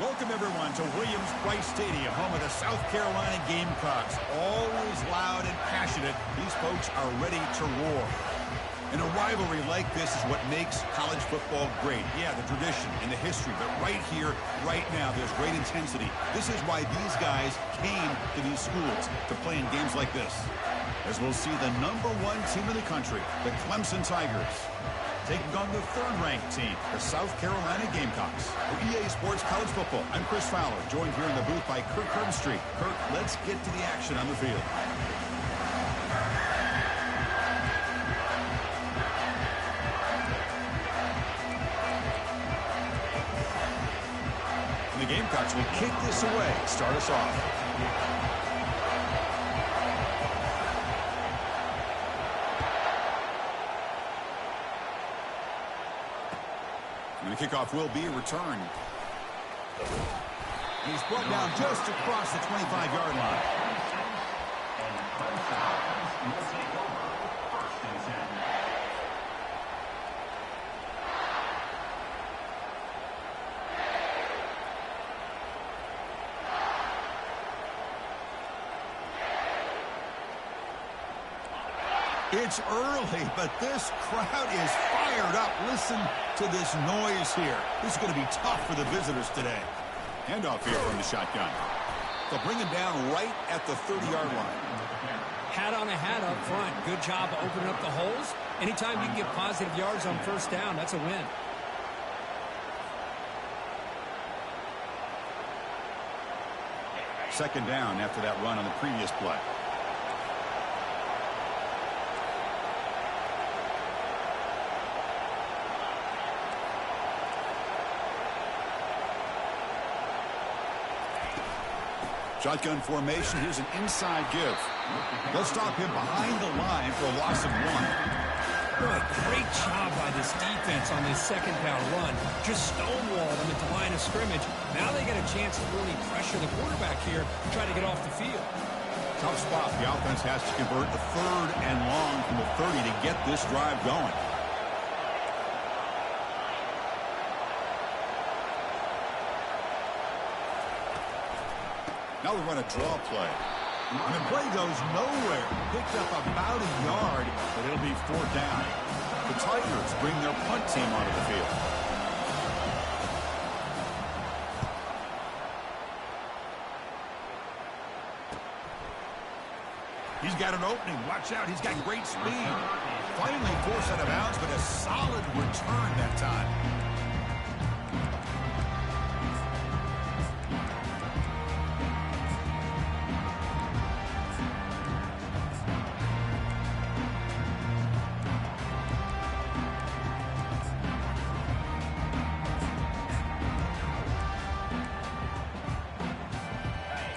Welcome, everyone, to Williams-Brice Stadium, home of the South Carolina Gamecocks. Always loud and passionate, these folks are ready to roar. And a rivalry like this is what makes college football great. Yeah, the tradition and the history, but right here, right now, there's great intensity. This is why these guys came to these schools to play in games like this. As we'll see the #1 team in the country, the Clemson Tigers, taking on the third-ranked team, the South Carolina Gamecocks. For EA Sports College Football, I'm Chris Fowler, joined here in the booth by Kirk Herbstreit. Kirk, let's get to the action on the field. And the Gamecocks will kick this away, start us off. And the kickoff will be returned. He's brought down just across the 25-yard line. It's early, but this crowd is fired up. Listen to this noise here. This is going to be tough for the visitors today. Handoff here from the shotgun. They'll bring him down right at the 30-yard line. Hat on a hat up front. Good job of opening up the holes. Anytime you can get positive yards on first down, that's a win. Second down after that run on the previous play. Shotgun formation. Here's an inside give. They'll stop him behind the line for a loss of 1. Boy, great job by this defense on this second down run. Just stonewalled him at the line of scrimmage. Now they get a chance to really pressure the quarterback here, try to get off the field. Tough spot. The offense has to convert the 3rd and long from the 30 to get this drive going. Now we run a draw play. And the play goes nowhere. Picked up about a yard, but it'll be 4th down. The Tigers bring their punt team onto the field. He's got an opening. Watch out. He's got great speed. Finally forced out of bounds, but a solid return that time.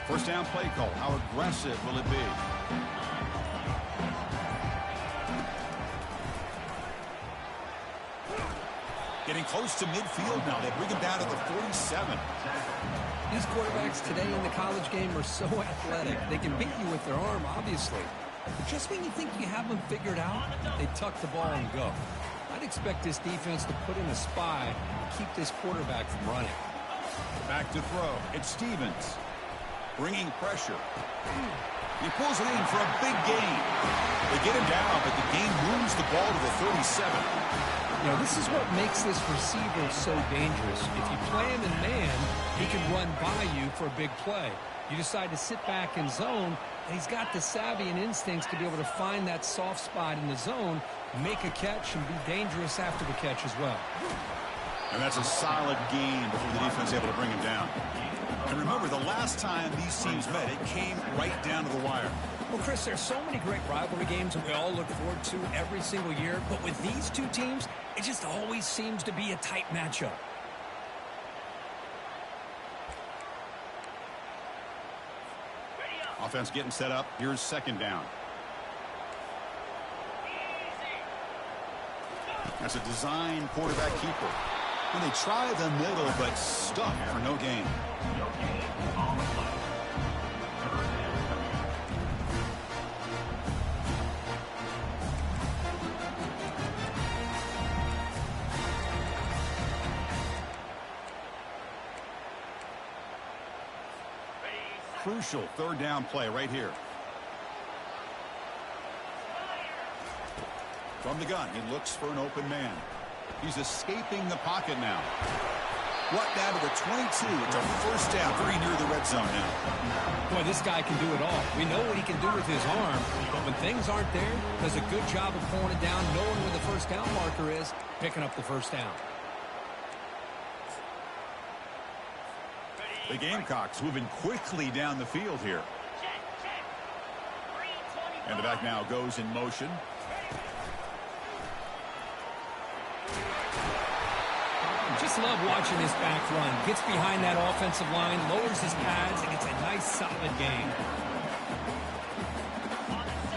First down play call. How aggressive will it be? Getting close to midfield now. They bring him down to the 47. These quarterbacks today in the college game are so athletic. They can beat you with their arm, obviously. But just when you think you have them figured out, they tuck the ball and go. I'd expect this defense to put in a spy and keep this quarterback from running. Back to throw. It's Stevens. Bringing pressure. He pulls it in for a big gain. They get him down, but the gain moves the ball to the 37. You know, this is what makes this receiver so dangerous. If you play him in man, he can run by you for a big play. You decide to sit back in zone, and he's got the savvy and instincts to be able to find that soft spot in the zone, make a catch, and be dangerous after the catch as well. And that's a solid gain before the defense is able to bring him down. And remember, the last time these teams met, it came right down to the wire. Well, Chris, there's so many great rivalry games that we all look forward to every single year. But with these two teams, it just always seems to be a tight matchup. Offense getting set up. Here's second down. That's a design quarterback keeper. And they try the middle, but stuck for no gain. crucial third down play right here. From the gun, he looks for an open man. He's escaping the pocket now. Brought down to the 22. It's a first down, very near the red zone now. Boy, this guy can do it all. We know what he can do with his arm, but when things aren't there, does a good job of pulling it down, knowing where the first down marker is, picking up the first down. The Gamecocks moving quickly down the field here. And the back now goes in motion. Just love watching this back run. Gets behind that offensive line, lowers his pads, and gets a nice solid gain.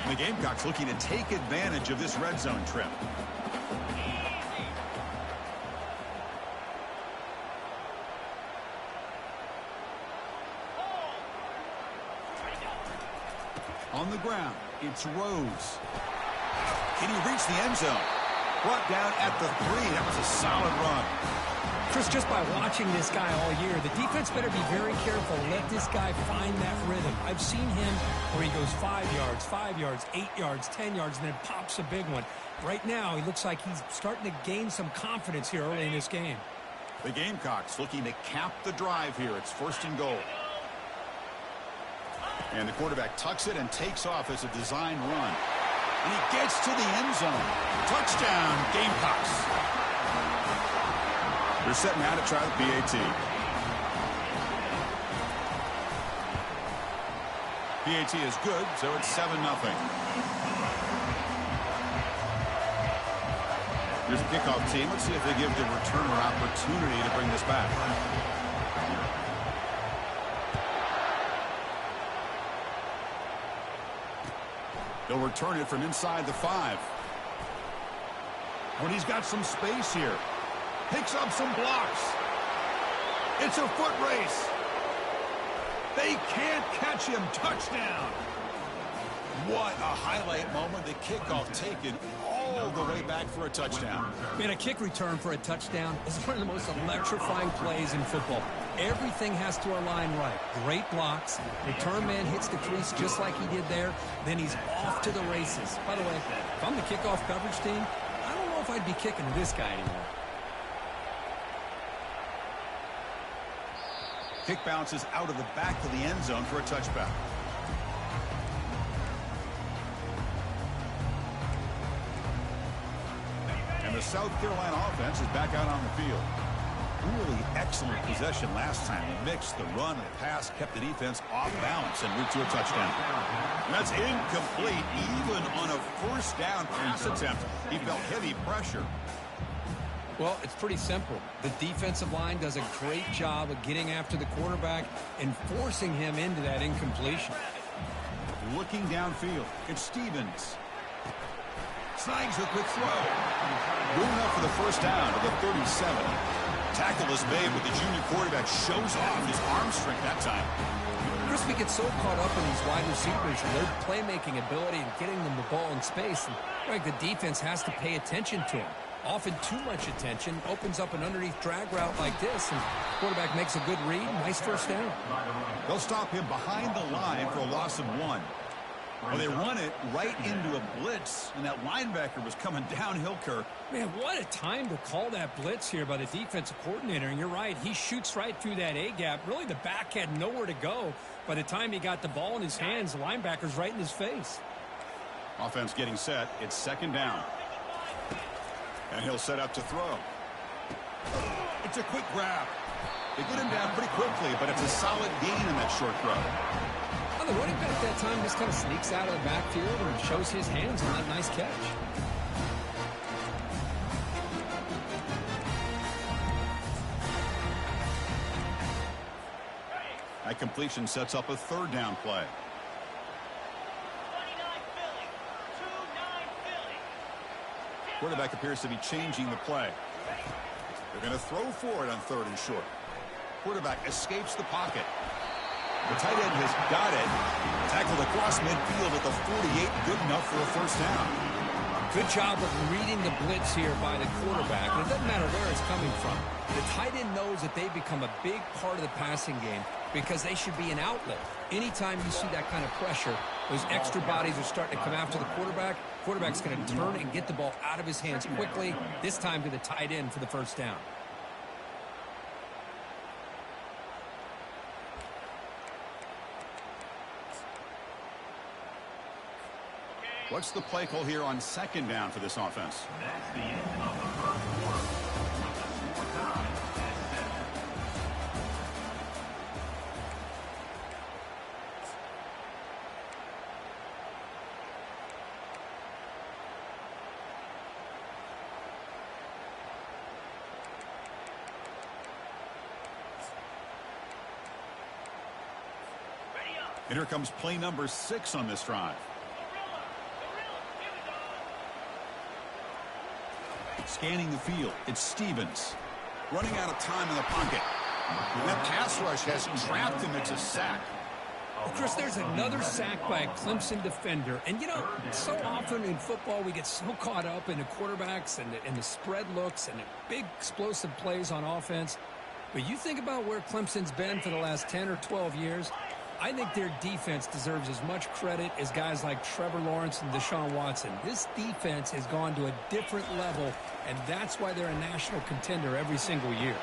The Gamecocks looking to take advantage of this red zone trip. On the ground, it's Rose. Can he reach the end zone? Brought down at the 3. That was a solid run. Chris, just by watching this guy all year, the defense better be very careful. Let this guy find that rhythm. I've seen him where he goes 5 yards, 8 yards, 10 yards, and then pops a big one. Right now, he looks like he's starting to gain some confidence here early in this game. The Gamecocks looking to cap the drive here. It's first and goal. And the quarterback tucks it and takes off as a design run. And he gets to the end zone. Touchdown, Gamecocks. They're setting out to try the PAT. PAT is good, so it's 7-0. Here's a kickoff team. Let's see if they give the returner opportunity to bring this back. They'll return it from inside the 5. When he's got some space here. Picks up some blocks. It's a foot race. They can't catch him. Touchdown. What a highlight moment. The kickoff taken all the way back for a touchdown. Man, a kick return for a touchdown is one of the most electrifying plays in football. Everything has to align right. Great blocks. Return man hits the crease just like he did there. Then he's off to the races. By the way, if I'm the kickoff coverage team, I don't know if I'd be kicking to this guy anymore. Kick bounces out of the back of the end zone for a touchback. And the South Carolina offense is back out on the field. Really excellent possession last time. He mixed the run and the pass, kept the defense off balance and route to a touchdown. And that's incomplete. Even on a first down pass attempt, he felt heavy pressure. Well, it's pretty simple. The defensive line does a great job of getting after the quarterback and forcing him into that incompletion. Looking downfield, it's Stevens. Snags the quick throw. Moving up for the first down to the 37. Tackle is made, but the junior quarterback shows off his arm strength that time. Chris, we get so caught up in these wide receivers and their playmaking ability and getting them the ball in space. And like the defense has to pay attention to them. Often too much attention opens up an underneath drag route like this, and the quarterback makes a good read. Nice first down. They'll stop him behind the line for a loss of 1. Well, they run it right into a blitz, and that linebacker was coming downhill, Kirk. Man, what a time to call that blitz here by the defensive coordinator. And you're right, he shoots right through that A-gap. Really, the back had nowhere to go. By the time he got the ball in his hands, the linebacker's right in his face. Offense getting set. It's second down. And he'll set up to throw. It's a quick grab. They get him down pretty quickly, but it's a solid gain in that short throw. Well, the running back that time just kind of sneaks out of the backfield and shows his hands on that nice catch. That completion sets up a third down play. Quarterback appears to be changing the play. They're going to throw for it on third and short. Quarterback escapes the pocket. The tight end has got it. Tackled across midfield at the 48. Good enough for a first down. Good job of reading the blitz here by the quarterback. And it doesn't matter where it's coming from. The tight end knows that they become a big part of the passing game. because they should be an outlet. Anytime you see that kind of pressure, those extra bodies are starting to come after the quarterback. Quarterback's going to turn and get the ball out of his hands quickly, this time to the tight end for the first down. What's the play call here on second down for this offense? That's the end of the first quarter. And here comes play number 6 on this drive. Scanning the field, it's Stevens. Running out of time in the pocket. And that pass rush has trapped him. It's a sack. Well, Chris, there's another sack by a Clemson defender. And, you know, so often in football we get so caught up in the quarterbacks and the spread looks and the big explosive plays on offense. But you think about where Clemson's been for the last 10 or 12 years, I think their defense deserves as much credit as guys like Trevor Lawrence and Deshaun Watson. This defense has gone to a different level, and that's why they're a national contender every single year.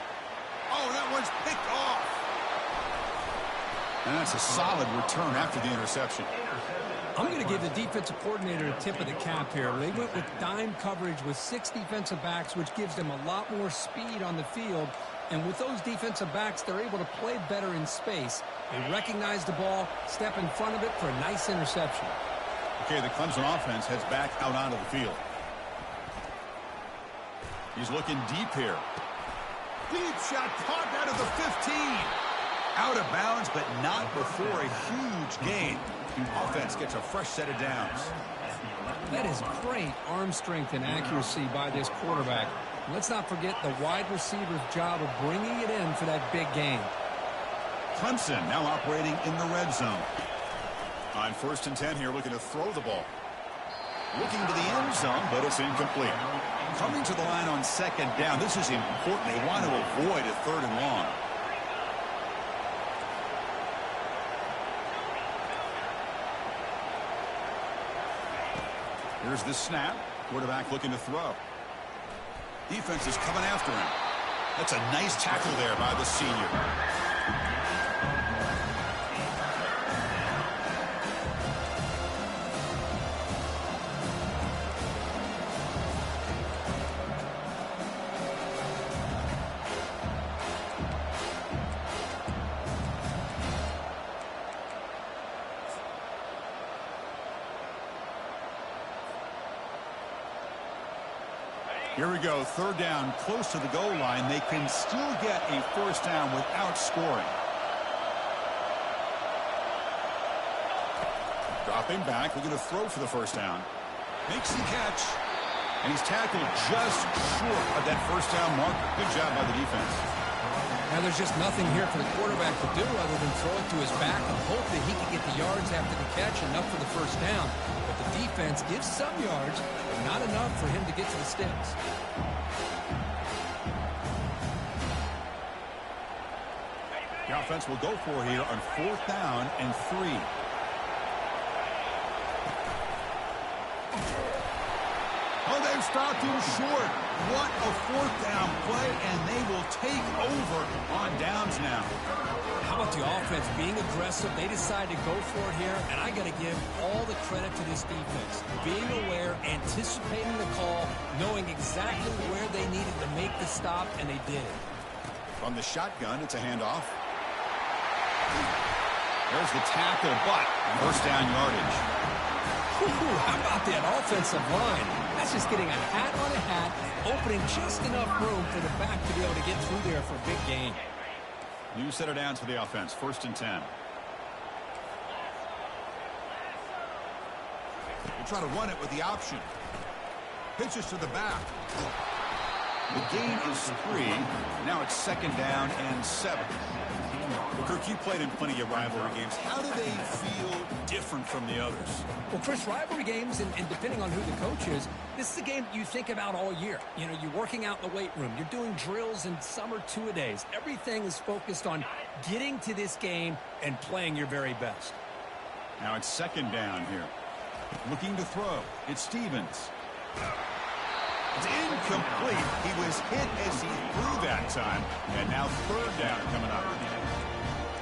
Oh, that one's picked off. And that's a solid return after the interception. I'm going to give the defensive coordinator a tip of the cap here. They went with dime coverage with 6 defensive backs, which gives them a lot more speed on the field. And with those defensive backs, they're able to play better in space. They recognize the ball, step in front of it for a nice interception. Okay, the Clemson offense heads back out onto the field. He's looking deep here. Deep shot caught out of the 15. Out of bounds, but not before a huge gain. The offense gets a fresh set of downs. That is great arm strength and accuracy by this quarterback. Let's not forget the wide receiver's job of bringing it in for that big game. Clemson now operating in the red zone. On 1st and 10 here, looking to throw the ball. Looking to the end zone, but it's incomplete. Coming to the line on 2nd down. This is important. They want to avoid a 3rd and long. Here's the snap. Quarterback looking to throw. Defense is coming after him. That's a nice tackle there by the senior. Here we go, 3rd down, close to the goal line. They can still get a 1st down without scoring. Dropping back, looking to throw for the 1st down. Makes the catch. And he's tackled just short of that 1st down marker. Good job by the defense. Now there's just nothing here for the quarterback to do other than throw it to his back and hope that he can get the yards after the catch, enough for the 1st down. But the defense gives some yards, but not enough for him to get to the sticks. The offense will go for it here on 4th down and 3. Oh, they've stopped him short. What a 4th down play, and they will take over on downs now. How about the offense being aggressive? They decide to go for it here, and I got to give all the credit to this defense. Being aware, anticipating the call, knowing exactly where they needed to make the stop, and they did. From the shotgun, it's a handoff. There's the tackle, but 1st down yardage. How about that offensive line? That's just getting a hat on a hat, opening just enough room for the back to be able to get through there for a big gain. New set of downs for the offense, 1st and 10. They try to run it with the option. Pitches to the back. The gain is 3. Now it's 2nd down and 7. Well, Kirk, you played in plenty of rivalry games. How do they feel different from the others? Well, Chris, rivalry games, and depending on who the coach is, this is a game you think about all year. You know, you're working out in the weight room. You're doing drills in summer two-a-days. Everything is focused on getting to this game and playing your very best. Now it's second down here. Looking to throw. It's Stevens. It's incomplete. He was hit as he threw that time. And now third down coming up.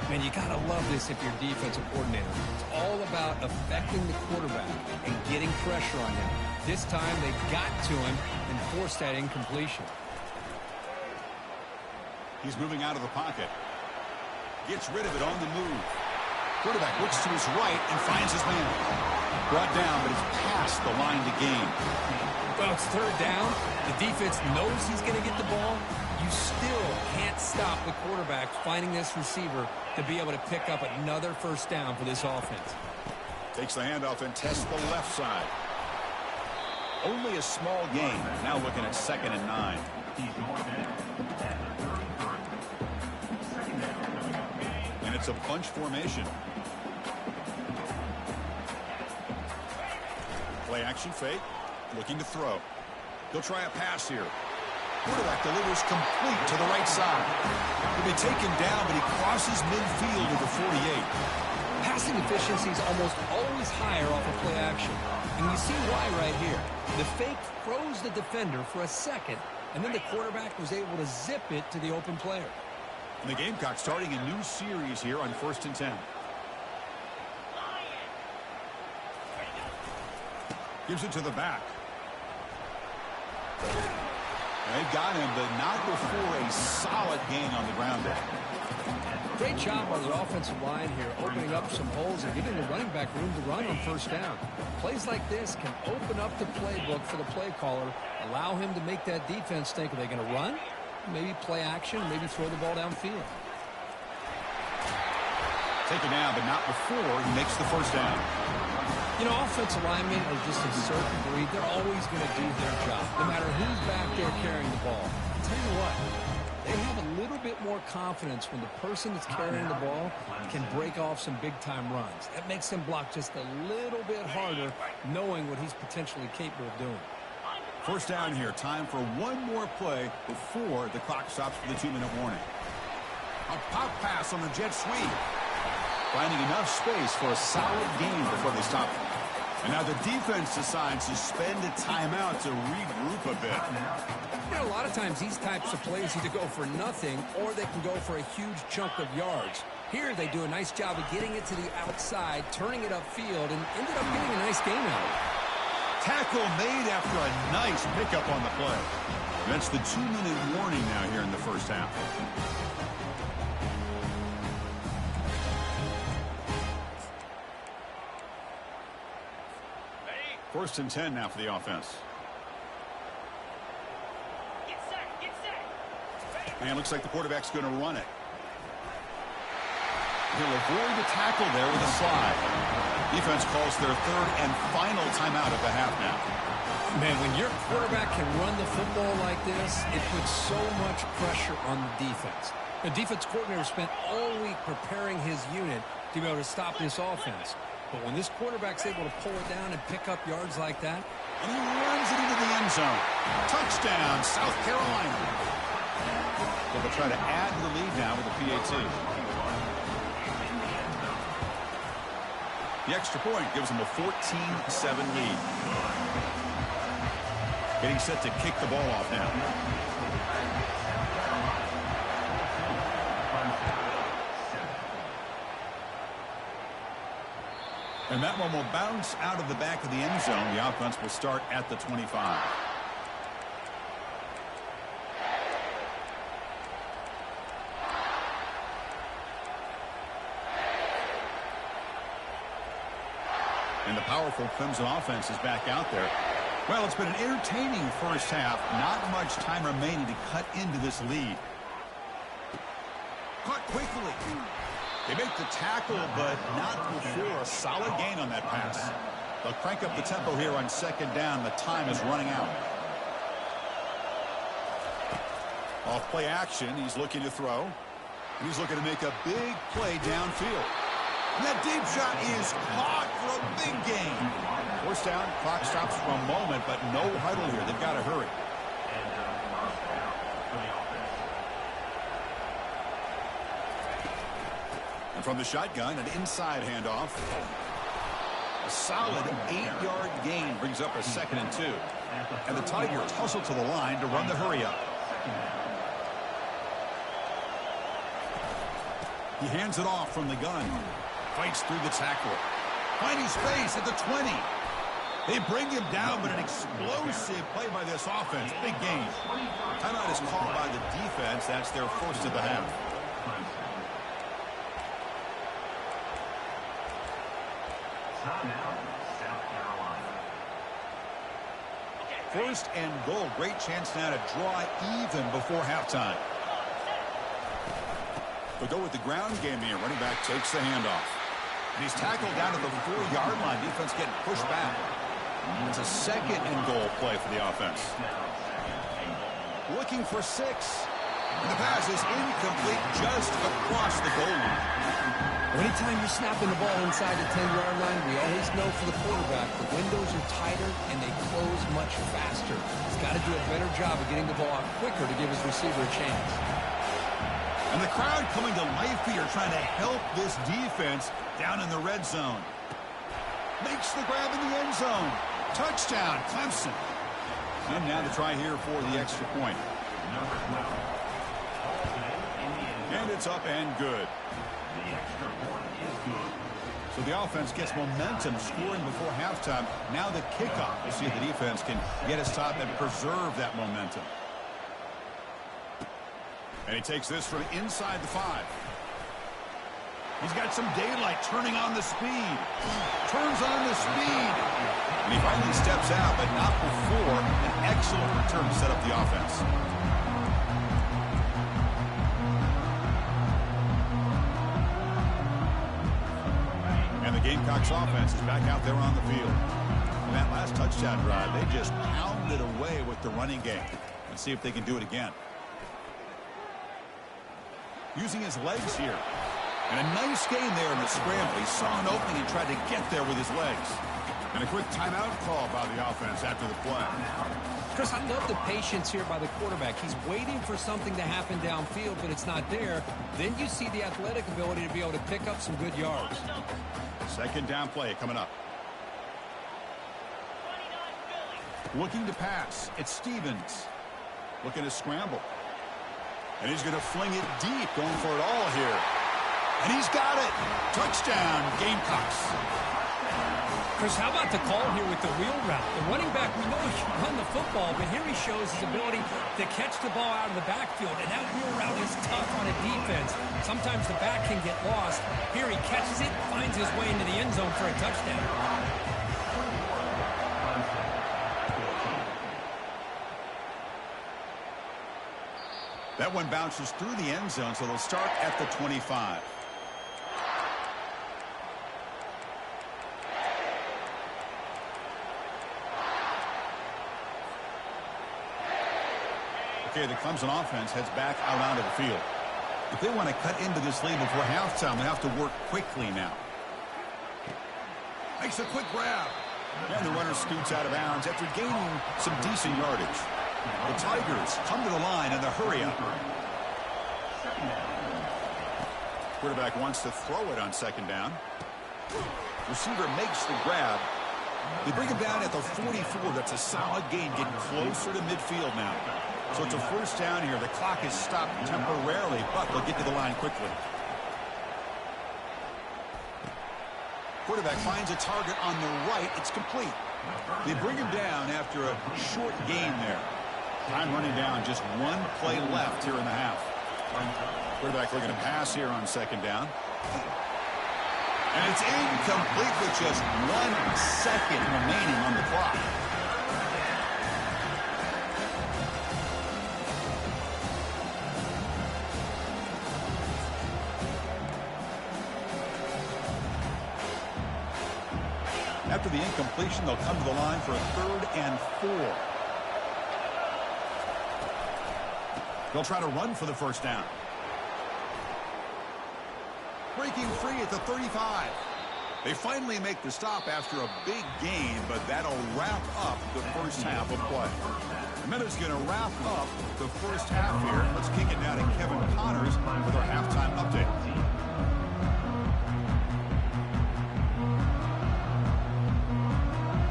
Man, you got to love this if you're a defensive coordinator. It's all about affecting the quarterback and getting pressure on him. This time they got to him and forced that incompletion. He's moving out of the pocket. Gets rid of it on the move. Quarterback looks to his right and finds his man. Brought down, but it's past the line to gain. Well, it's third down. The defense knows he's going to get the ball. You still can't stop the quarterback finding this receiver to be able to pick up another first down for this offense. Takes the handoff and tests the left side. Only a small gain. Now looking at 2nd and 9. And it's a bunch formation. Play action fake. Looking to throw. He'll try a pass here. Quarterback delivers complete to the right side. He'll be taken down, but he crosses midfield to the 48. Passing efficiency is almost always higher off of play action. And you see why right here. The fake froze the defender for a second, and then the quarterback was able to zip it to the open player. And the Gamecocks starting a new series here on 1st and 10. Gives it to the back. They got him, but not before a solid gain on the ground there. Great job by the offensive line here, opening up some holes and giving the running back room to run on first down. Plays like this can open up the playbook for the play caller, allow him to make that defense think, are they going to run? Maybe play action, maybe throw the ball downfield. Taken down, but not before he makes the first down. You know, offensive linemen are just a certain breed. They're always going to do their job, no matter who's back there carrying the ball. I'll tell you what, they have a little bit more confidence when the person that's carrying the ball can break off some big-time runs. That makes them block just a little bit harder, knowing what he's potentially capable of doing. First down here. Time for one more play before the clock stops for the 2-minute warning. A pop pass on the jet sweep. Finding enough space for a solid gain before they stop it. And now the defense decides to spend a timeout to regroup a bit. You know, a lot of times these types of plays either go for nothing or they can go for a huge chunk of yards. Here they do a nice job of getting it to the outside, turning it upfield, and ended up getting a nice gain out of it. Tackle made after a nice pickup on the play. That's the 2-minute warning now here in the first half. First and 10 now for the offense. And looks like the quarterback's going to run it. He'll avoid the tackle there with a slide. Defense calls their third and final timeout of the half now. Man, when your quarterback can run the football like this, it puts so much pressure on the defense. The defense coordinator spent all week preparing his unit to be able to stop this offense. But when this quarterback's able to pull it down and pick up yards like that, and he runs it into the end zone. Touchdown, South Carolina. So they'll try to add to the lead now with the PAT. The extra point gives them a 14-7 lead. Getting set to kick the ball off now. And that one will bounce out of the back of the end zone. The offense will start at the 25. And the powerful Clemson offense is back out there. Well, it's been an entertaining first half. Not much time remaining to cut into this lead. Caught quickly. They make the tackle, but not before a solid gain on that pass. They'll crank up the tempo here on second down. The time is running out. Off play action. He's looking to throw. He's looking to make a big play downfield. And that deep shot is caught for a big gain. First down, clock stops for a moment, but no huddle here. They've got to hurry. And from the shotgun, an inside handoff. A solid 8-yard gain brings up a 2nd and 2. And the Tigers hustle to the line to run the hurry up. He hands it off from the gun. Fights through the tackle. Finding space at the 20. They bring him down, but an explosive play by this offense. Big gain. Timeout is called by the defense. That's their first of the half. First and goal. Great chance now to draw even before halftime. They'll go with the ground game here. Running back takes the handoff. And he's tackled down at the 4-yard line. Defense getting pushed back. It's a 2nd and goal play for the offense. Looking for 6. And the pass is incomplete just across the goal line. Anytime you're snapping the ball inside the 10-yard line, we always know for the quarterback the windows are tighter and they close much faster. He's got to do a better job of getting the ball out quicker to give his receiver a chance. And the crowd coming to life here, trying to help this defense down in the red zone. Makes the grab in the end zone. Touchdown, Clemson. And now to try here for the extra point. And it's up and good. So the offense gets momentum, scoring before halftime. Now the kickoff. We'll see if the defense can get a stop and preserve that momentum. And he takes this from inside the 5. He's got some daylight, turning on the speed. Turns on the speed. And he finally steps out, but not before an excellent return to set up the offense. And the Gamecocks offense is back out there on the field. And that last touchdown drive, they just pounded away with the running game. Let's see if they can do it again. Using his legs here. And a nice gain there in the scramble. He saw an opening and tried to get there with his legs. And a quick timeout call by the offense after the play. Chris, I love the patience here by the quarterback. He's waiting for something to happen downfield, but it's not there. Then you see the athletic ability to be able to pick up some good yards. 2nd down play coming up. Looking to pass. It's Stevens. Looking to scramble. And he's going to fling it deep, going for it all here. And he's got it. Touchdown, Gamecocks. Chris, how about the call here with the wheel route? The running back, we know he can run the football, but here he shows his ability to catch the ball out of the backfield. And that wheel route is tough on a defense. Sometimes the back can get lost. Here he catches it, finds his way into the end zone for a touchdown. That one bounces through the end zone, so they'll start at the 25. Okay, the Clemson offense heads back out onto the field. If they want to cut into this lead before halftime, they have to work quickly now. Makes a quick grab. And the runner scoots out of bounds after gaining some decent yardage. The Tigers come to the line in the hurry up. Quarterback wants to throw it on 2nd down. Receiver makes the grab. They bring him down at the 44. That's a solid gain, getting closer to midfield now. So it's a 1st down here. The clock is stopped temporarily, but they'll get to the line quickly. Quarterback finds a target on the right. It's complete. They bring him down after a short gain there. Time running down, just one play left here in the half. Quarterback looking to pass here on 2nd down. And it's incomplete with just 1 second remaining on the clock. After the incompletion, they'll come to the line for a 3rd and 4. They'll try to run for the 1st down. breaking free at the 35. They finally make the stop after a big gain, but that'll wrap up the first half of play. The minute's going to wrap up the first half here. Let's kick it now to Kevin Connors with our halftime update.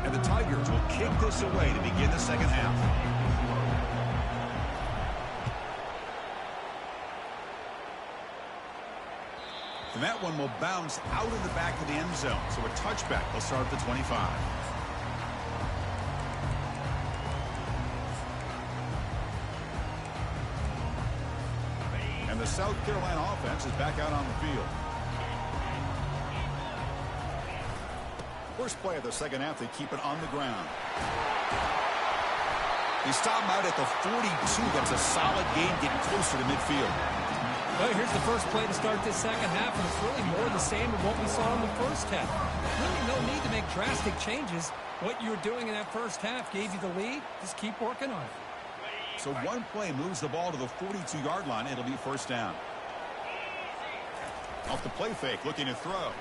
And the Tigers will kick this away to begin the second half. And that one will bounce out of the back of the end zone. So a touchback will start at the 25. And the South Carolina offense is back out on the field. First play of the second half, they keep it on the ground. They stop him out at the 42. That's a solid gain, getting closer to midfield. Well, here's the first play to start this second half, and it's really more the same of what we saw in the first half. Really no need to make drastic changes. What you were doing in that first half gave you the lead. Just keep working on it. So one play moves the ball to the 42-yard line. It'll be first down. Off the play fake, looking to throw.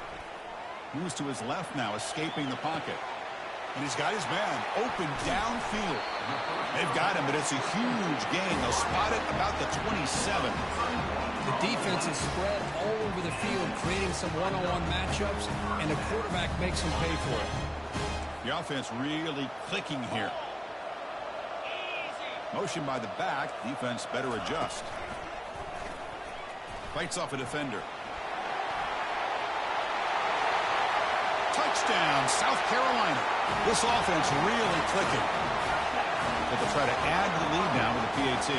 Moves to his left now, escaping the pocket. And he's got his man open downfield. They've got him, but it's a huge gain. They'll spot it about the 27. The defense is spread all over the field, creating some one-on-one matchups, and the quarterback makes them pay for it. The offense really clicking here. Motion by the back. Defense better adjust. Fights off a defender. Touchdown, South Carolina. This offense really clicking. But they'll try to add to the lead now with a PAT.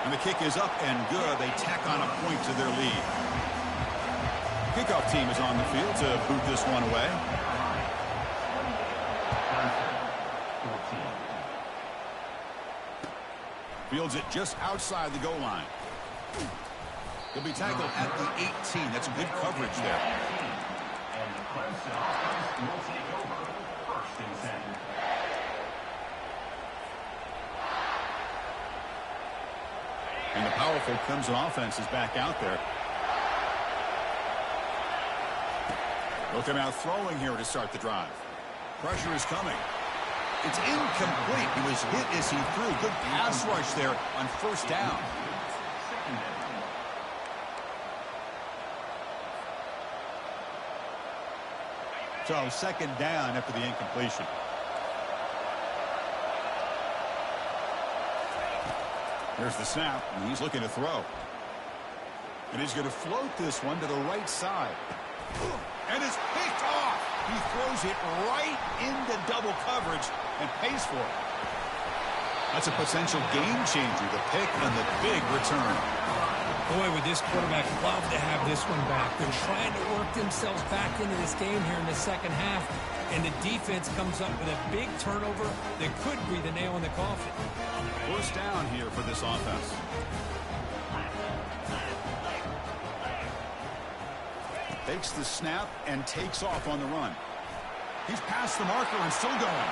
And the kick is up and good. They tack on a point to their lead. Kickoff team is on the field to boot this one away. Fields it just outside the goal line. He'll be tackled at the 18. That's good coverage there. And the Clemson offense will take over first and 10. And the powerful Clemson offense is back out there. They'll come out throwing here to start the drive. Pressure is coming. It's incomplete. He was hit as he threw. Good pass rush there on first down. So second down after the incompletion. Here's the snap, and he's looking to throw. And he's going to float this one to the right side. And it's picked off. He throws it right into double coverage and pays for it. That's a potential game changer, the pick and the big return. Boy, would this quarterback love to have this one back. They're trying to work themselves back into this game here in the second half, and the defense comes up with a big turnover that could be the nail in the coffin. First down here for this offense. Takes the snap and takes off on the run. He's past the marker and still going.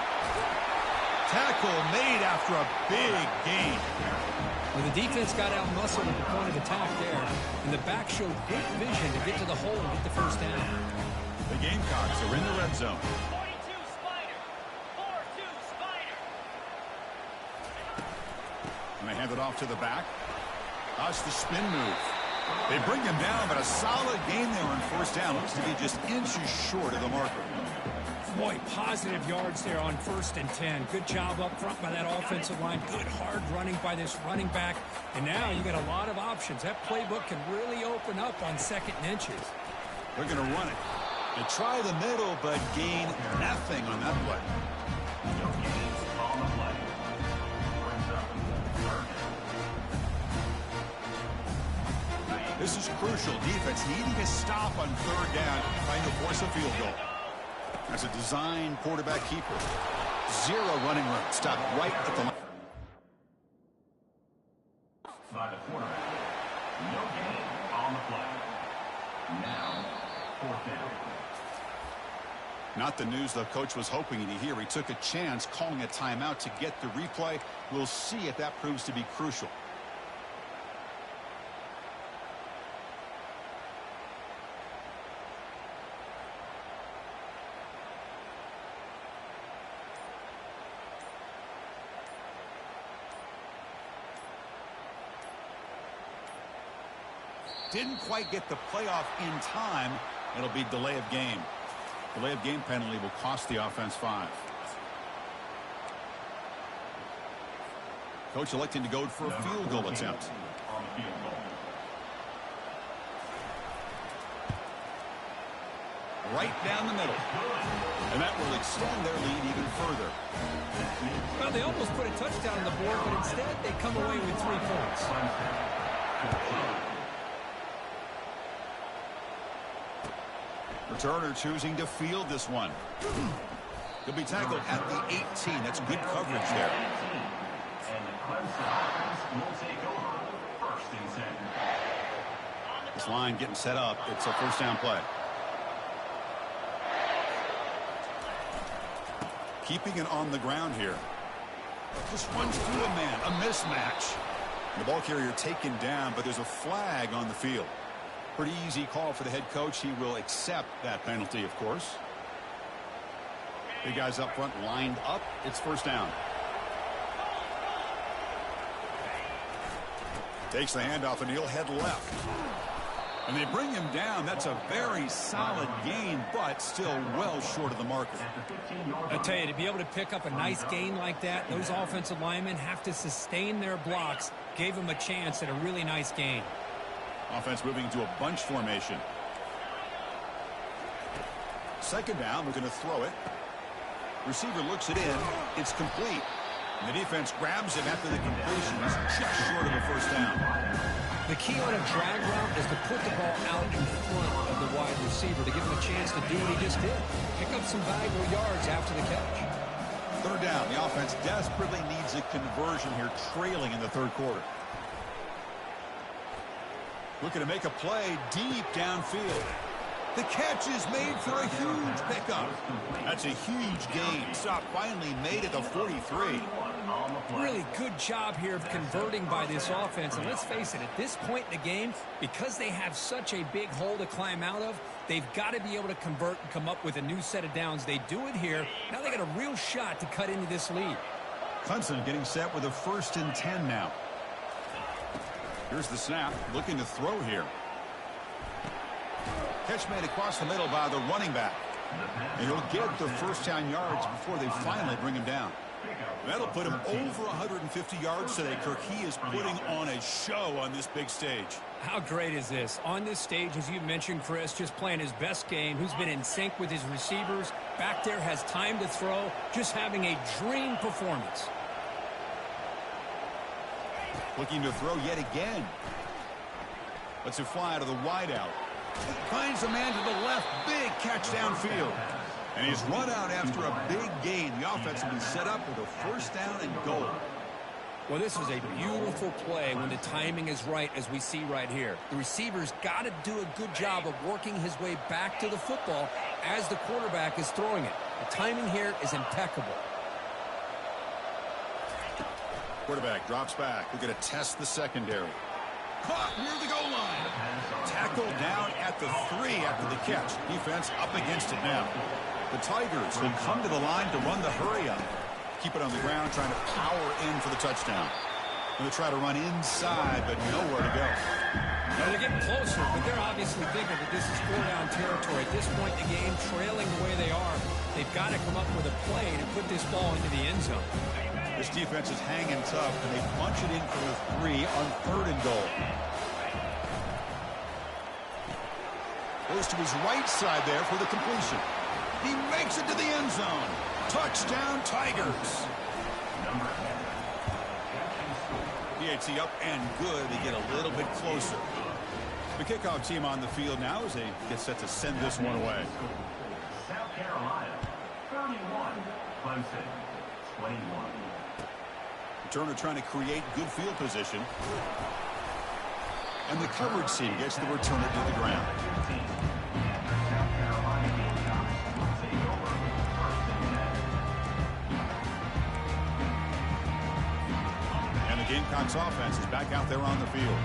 Tackle made after a big gain. Well, the defense got out muscled at the point of attack there, and the back showed good vision to get to the hole and get the first down. The Gamecocks are in the red zone. 42 Spider. 4-2 Spider. And they hand it off to the back. That's the spin move. They bring him down, but a solid gain there on first down. Looks to be just inches short of the marker. Boy, positive yards there on 1st and 10. Good job up front by that offensive line. Good hard running by this running back. And now you got a lot of options. That playbook can really open up on 2nd and inches. They're going to run it. They try the middle, but gain nothing on that play. No gains on the play. Brings up third down. This is crucial. Defense needing a stop on 3rd down, trying to force a field goal. As a design quarterback keeper. 0 running room. Stop right at the line. By the quarterback. No gain on the play. Now, 4th down. Not the news the coach was hoping to hear. He took a chance calling a timeout to get the replay. We'll see if that proves to be crucial. Didn't quite get the playoff in time. It'll be delay of game. Delay of game penalty will cost the offense 5. Coach electing to go for a field goal attempt. Right down the middle. And that will extend their lead even further. Well, they almost put a touchdown on the board, but instead they come away with 3 points. Returner choosing to field this one. He'll be tackled at the 18. That's good coverage there. And the Clemson offense will take over 1st and 10. This line getting set up. It's a first down play. Keeping it on the ground here. Just runs through a man. A mismatch. The ball carrier taken down, but there's a flag on the field. Pretty easy call for the head coach. He will accept that penalty, of course. Big guys up front lined up. It's first down. Takes the handoff and he'll head left. And they bring him down. That's a very solid gain, but still well short of the marker. I tell you, to be able to pick up a nice gain like that, those offensive linemen have to sustain their blocks. Gave him a chance at a really nice gain. Offense moving into a bunch formation. Second down, we're going to throw it. Receiver looks it in. It's complete. And the defense grabs him after the completion. He's just short of a first down. The key on a drag route is to put the ball out in front of the wide receiver to give him a chance to do what he just did. Pick up some valuable yards after the catch. Third down. The offense desperately needs a conversion here, trailing in the third quarter. Looking to make a play deep downfield. The catch is made for a huge pickup. That's a huge gain. Stop finally made at the 43. Really good job here of converting by this offense. And let's face it, at this point in the game, because they have such a big hole to climb out of, they've got to be able to convert and come up with a new set of downs. They do it here. Now they got a real shot to cut into this lead. Clemson getting set with a 1st and 10 now. Here's the snap, looking to throw here. Catch made across the middle by the running back. And he'll get the first down yards before they finally bring him down. That'll put him over 150 yards today, Kirk. He is putting on a show on this big stage. How great is this? On this stage, as you mentioned, Chris, just playing his best game, who's been in sync with his receivers. Back there, has time to throw, just having a dream performance. Looking to throw yet again. Lets it fly to the wideout. Finds a man to the left. Big catch downfield. And he's run out after a big gain. The offense will be set up with a first down and goal. Well, this is a beautiful play when the timing is right, as we see right here. The receiver's got to do a good job of working his way back to the football as the quarterback is throwing it. The timing here is impeccable. Quarterback drops back. We're going to test the secondary. Caught near the goal line. Tackled down at the 3 after the catch. Defense up against it now. The Tigers will come to the line to run the hurry up. Keep it on the ground, trying to power in for the touchdown. Going to try to run inside, but nowhere to go. Now they're getting closer, but they're obviously thinking that this is 4-down territory. At this point in the game, trailing the way they are, they've got to come up with a play to put this ball into the end zone. This defense is hanging tough, and they punch it in for the 3 on 3rd and goal. Goes to his right side there for the completion. He makes it to the end zone. Touchdown, Tigers. PAT up and good. They get a little bit closer. The kickoff team on the field now as they get set to send this one away. South Carolina, 31. Clemson, 21. Turner trying to create good field position. And the coverage team gets the returner to the ground. And the Gamecocks offense is back out there on the field.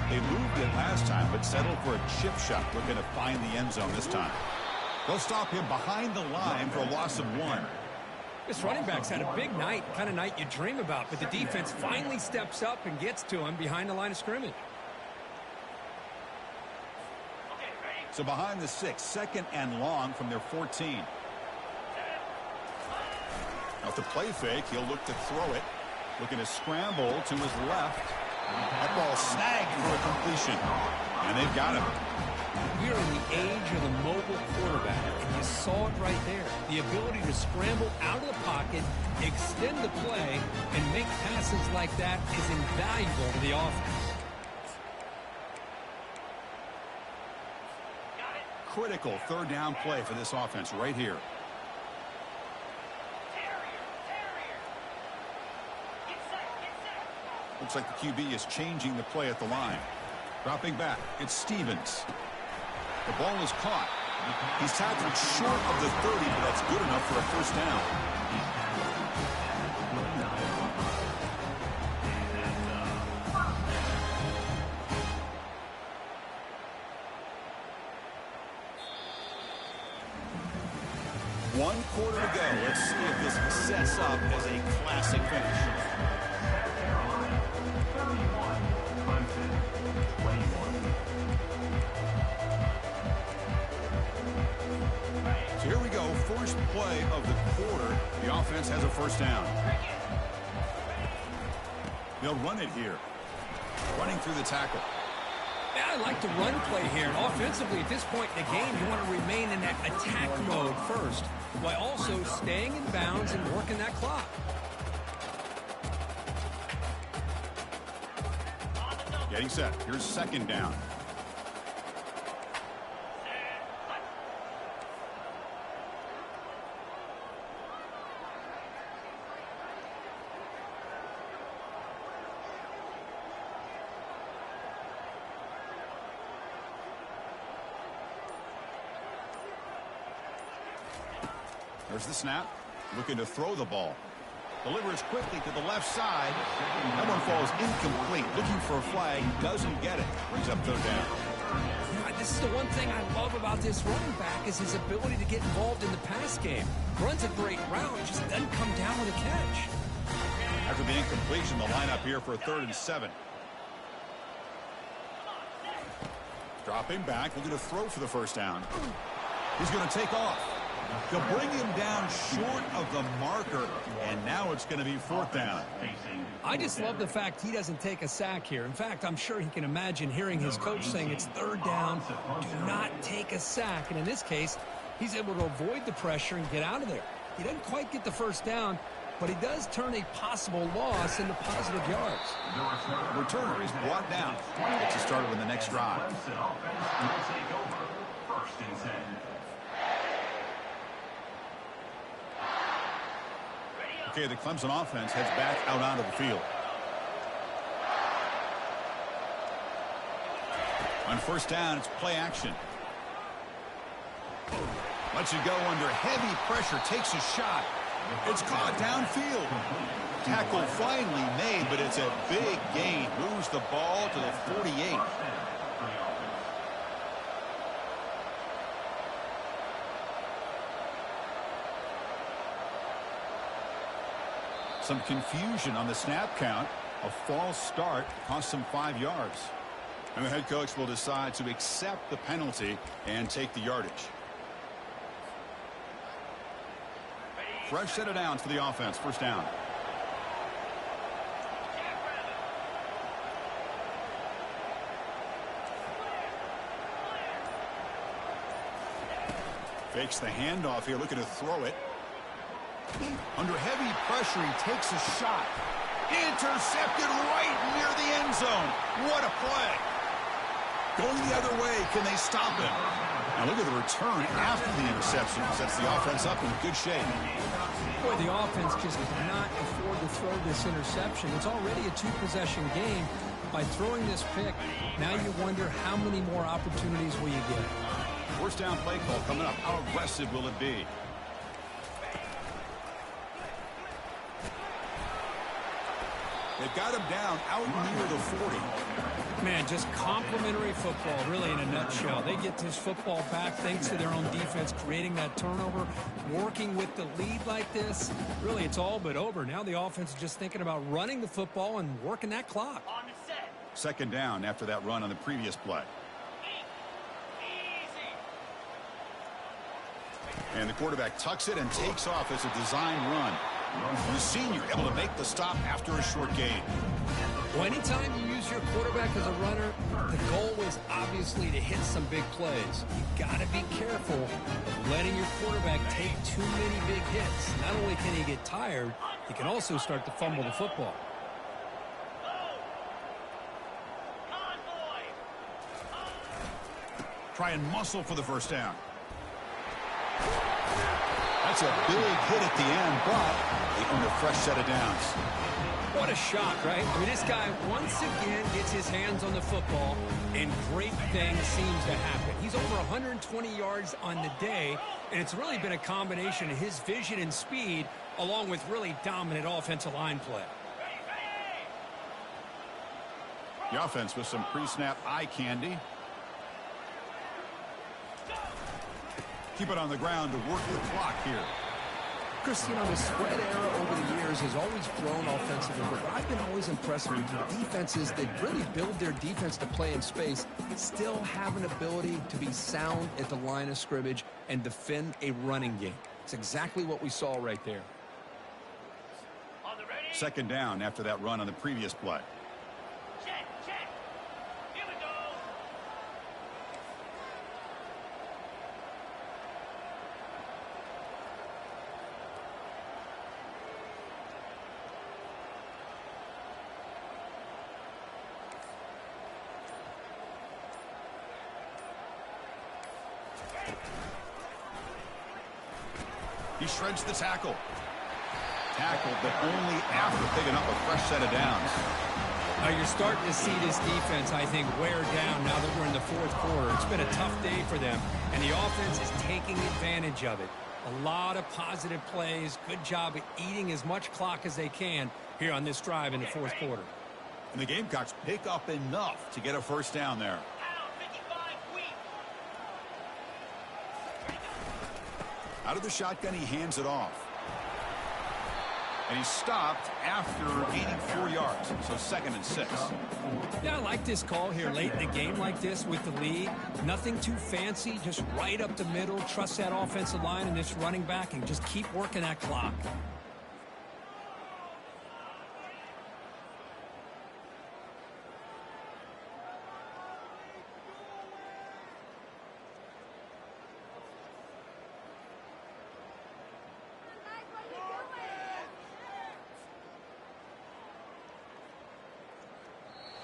They moved it last time, but settled for a chip shot. Looking to find the end zone this time. They'll stop him behind the line for a loss of 1. This running back's had a big night, kind of night you dream about, but the defense finally steps up and gets to him behind the line of scrimmage. So behind the 6, second and long from their 14. Now with the play fake, he'll look to throw it. Looking to scramble to his left. That ball snagged for a completion. And they've got him. We are in the age of the mobile quarterback, and you saw it right there. The ability to scramble out of the pocket, extend the play, and make passes like that is invaluable to the offense. Critical third down play for this offense right here. Looks like the QB is changing the play at the line. Dropping back, it's Stevens. The ball is caught. He's tackled short of the 30, but that's good enough for a first down. One quarter to go. Let's see if this sets up as a classic finish. So here we go. First play of the quarter. The offense has a first down. They'll run it here. Running through the tackle. Yeah, I like the run play here. And offensively, at this point in the game, you want to remain in that attack mode first, while also staying in bounds and working that clock. Getting set. Here's second down. There's the snap. Looking to throw the ball. Delivers quickly to the left side. That one falls incomplete. Looking for a flag. Doesn't get it. Brings up third down. This is the one thing I love about this running back is his ability to get involved in the pass game. Runs a great route. Just doesn't come down with a catch. After the incompletion, the lineup here for a 3rd and 7. Dropping back. Looking to throw for the first down. He's going to take off. They'll bring him down short of the marker, and now it's going to be 4th down. I just love the fact he doesn't take a sack here. In fact, I'm sure he can imagine hearing his coach saying it's 3rd down, do not take a sack. And in this case, he's able to avoid the pressure and get out of there. He doesn't quite get the first down, but he does turn a possible loss into positive yards. Returner is brought down. Gets us started with the next drive. Okay, the Clemson offense heads back out onto the field. On first down, it's play action. Lets it go under heavy pressure, takes a shot. It's caught downfield. Tackle finally made, but it's a big gain. Moves the ball to the 48. Some confusion on the snap count. A false start cost them 5 yards. And the head coach will decide to accept the penalty and take the yardage. Fresh set of downs for the offense. First down. Fakes the handoff here, looking to throw it. Under heavy pressure, he takes a shot. Intercepted right near the end zone. What a play. Going the other way, can they stop him? Now look at the return after the interception. Sets the offense up in good shape. Boy, the offense just cannot afford to throw this interception. It's already a 2-possession game. By throwing this pick, now you wonder how many more opportunities will you get. First down play call coming up. How aggressive will it be? They've got him down out near the 40. Man, just complimentary football, really, in a nutshell. They get this football back thanks to their own defense, creating that turnover, working with the lead like this. Really, it's all but over. Now the offense is just thinking about running the football and working that clock. On the set. Second down after that run on the previous play. Easy. And the quarterback tucks it and takes off as a design run. The senior able to make the stop after a short gain. Well, anytime you use your quarterback as a runner, the goal is obviously to hit some big plays. You've got to be careful of letting your quarterback take too many big hits. Not only can he get tired, he can also start to fumble the football. Try and muscle for the first down. That's a big hit at the end, but they earn a fresh set of downs. What a shot, right? I mean, this guy once again gets his hands on the football, and great things seems to happen. He's over 120 yards on the day, and it's really been a combination of his vision and speed, along with really dominant offensive line play. The offense with some pre-snap eye candy. Keep it on the ground to work the clock here. Chris, you know, the spread era over the years has always grown offensively, but I've been always impressed with defenses that really build their defense to play in space, still have an ability to be sound at the line of scrimmage and defend a running game. It's exactly what we saw right there. Second down after that run on the previous play. Check, check. Here we go. He shreds the tackle. Tackled, but only after picking up a fresh set of downs. Now you're starting to see this defense, I think, wear down now that we're in the fourth quarter. It's been a tough day for them, and the offense is taking advantage of it. A lot of positive plays. Good job at eating as much clock as they can here on this drive in the fourth quarter. And the Gamecocks pick up enough to get a first down there. Out of the shotgun, he hands it off. And he's stopped after gaining 4 yards, so 2nd and 6. Yeah, I like this call here late in the game like this with the lead. Nothing too fancy, just right up the middle. Trust that offensive line and this running back and just keep working that clock.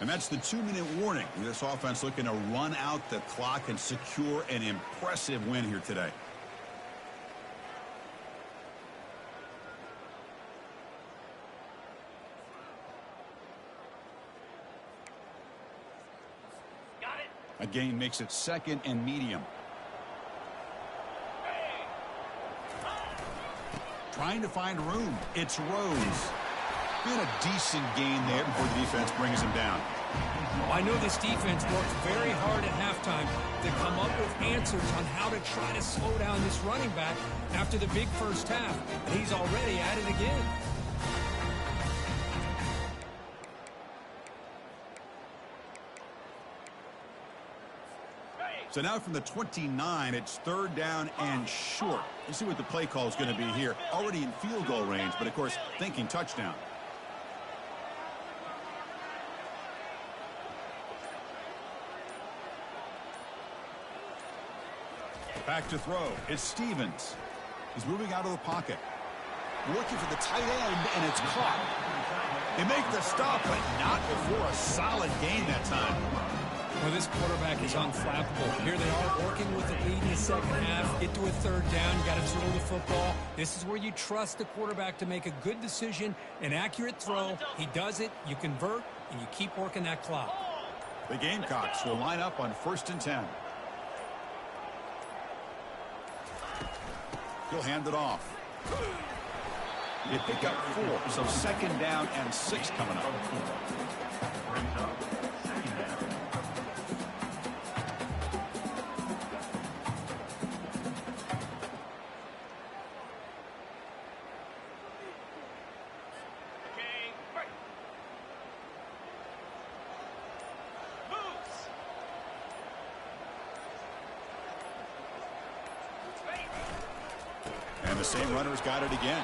And that's the 2-minute warning. This offense looking to run out the clock and secure an impressive win here today. Got it. A gain makes it 2nd and medium. Trying to find room. It's Rose. Been a decent gain there before the defense brings him down. Well, I know this defense worked very hard at halftime to come up with answers on how to try to slow down this running back after the big first half, and he's already at it again. So now from the 29, it's 3rd down and short. Let's see what the play call is going to be here. Already in field goal range, but of course thinking touchdown. Back to throw. It's Stevens. He's moving out of the pocket. Looking for the tight end, and it's caught. They make the stop, but not before a solid gain that time. Well, this quarterback is unflappable. Here they are working with the lead in the second half. Get to a 3rd down. You got to throw the football. This is where you trust the quarterback to make a good decision, an accurate throw. He does it, you convert, and you keep working that clock. The Gamecocks will line up on 1st and 10. He'll hand it off. They pick up 4, so 2nd down and 6 coming up. the same runner's got it again.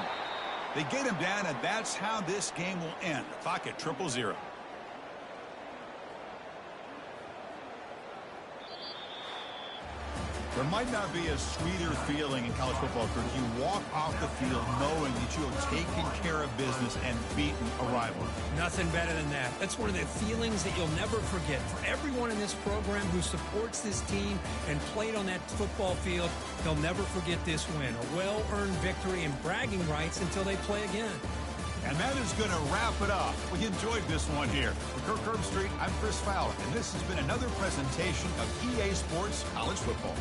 They get him down, and that's how this game will end. The clock at 0-0. There might not be a sweeter feeling in college football if you walk off the field knowing that you have taken care of business and beaten a rival. Nothing better than that. That's one of the feelings that you'll never forget. For everyone in this program who supports this team and played on that football field, they'll never forget this win. A well-earned victory and bragging rights until they play again. And that is going to wrap it up. We enjoyed this one here. For Kirk Herbstreit, I'm Chris Fowler, and this has been another presentation of EA Sports College Football.